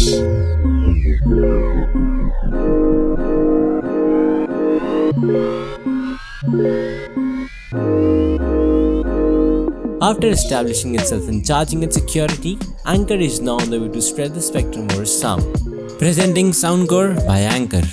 After establishing itself in charging and security, Anker is now on the way to spread the spectrum over sound. Presenting Soundcore by Anker.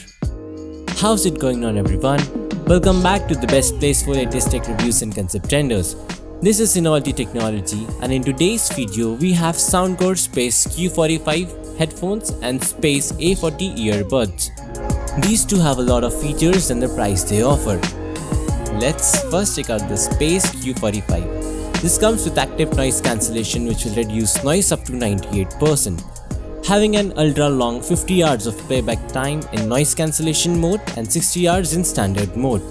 How's it going on, everyone? Welcome back to the best place for latest tech reviews and concept renders. This is Enoylity Technology, and in today's video we have Soundcore Space Q45 headphones and Space A40 earbuds. These two have a lot of features and the price they offer. Let's first check out the Space Q45. This comes with active noise cancellation, which will reduce noise up to 98%. Having an ultra long 50 Hz of playback time in noise cancellation mode and 60 Hz in standard mode.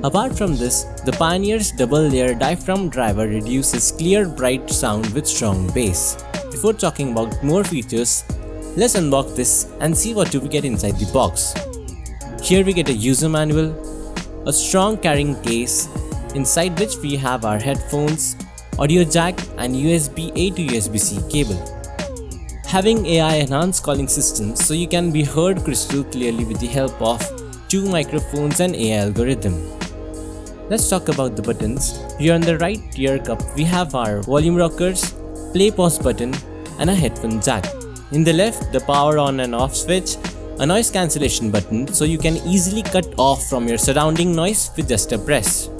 Apart from this, the Pioneer's double layer diaphragm driver reduces clear bright sound with strong bass. Before talking about more features, let's unbox this and see what do we get inside the box. Here we get a user manual, a strong carrying case, inside which we have our headphones, audio jack and USB-A to USB-C cable. Having AI enhanced calling systems so you can be heard crystal clearly with the help of two microphones and AI algorithm. Let's talk about the buttons. Here on the right ear cup we have our volume rockers, play pause button and a headphone jack. In the left, the power on and off switch, a noise cancellation button so you can easily cut off from your surrounding noise with just a press.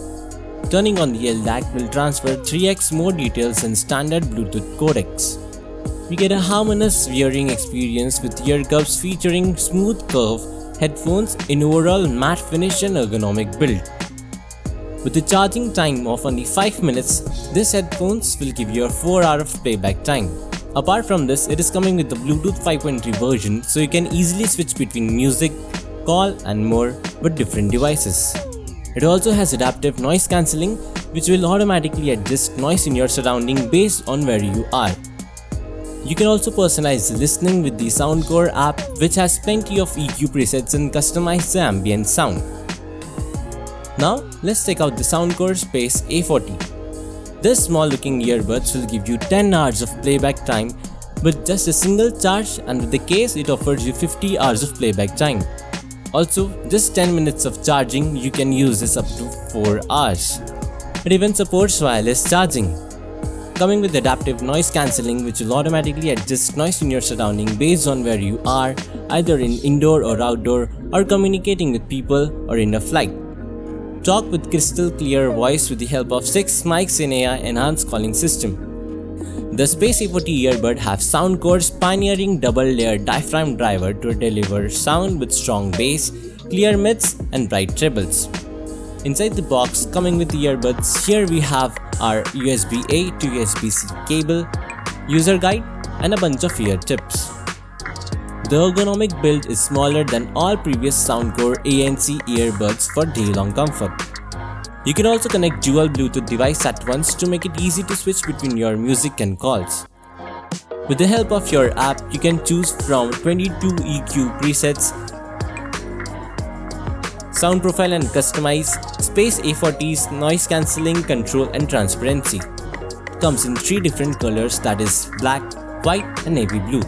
Turning on the LDAC will transfer 3x more details than standard Bluetooth codecs. We get a harmonious wearing experience with ear cups featuring smooth curve headphones in overall matte finish and ergonomic build. With a charging time of only 5 minutes, these headphones will give you a 4 hour of playback time. Apart from this, it is coming with the Bluetooth 5.3 version so you can easily switch between music, call and more with different devices. It also has adaptive noise cancelling, which will automatically adjust noise in your surrounding based on where you are. You can also personalize the listening with the Soundcore app, which has plenty of EQ presets and customize the ambient sound. Now let's check out the Soundcore Space A40. This small looking earbuds will give you 10 hours of playback time with just a single charge, and with the case it offers you 50 hours of playback time. Also, just 10 minutes of charging, you can use this up to 4 hours. It even supports wireless charging. Coming with adaptive noise cancelling, which will automatically adjust noise in your surrounding based on where you are, either in indoor or outdoor, or communicating with people or in a flight. Talk with crystal clear voice with the help of 6 mics in AI enhanced calling system. The Space A40 earbud have Soundcore's pioneering double layer diaphragm driver to deliver sound with strong bass, clear mids and bright trebles. Inside the box, coming with the earbuds, here we have our USB-A to USB-C cable, user guide and a bunch of ear tips. The ergonomic build is smaller than all previous Soundcore ANC earbuds for day-long comfort. You can also connect dual Bluetooth device at once to make it easy to switch between your music and calls. With the help of your app, you can choose from 22 EQ presets, sound profile and customize Space A40's noise cancelling, control and transparency. Comes in 3 different colors, that is black, white and navy blue.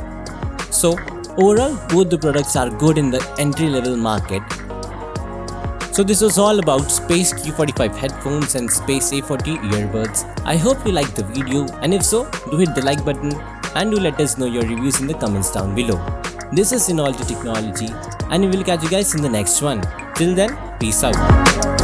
So overall, both the products are good in the entry-level market. So this was all about Space Q45 headphones and Space A40 earbuds. I hope you liked the video, and if so, do hit the like button and do let us know your reviews in the comments down below. This is Enoylity Technology, and we will catch you guys in the next one. Till then, peace out.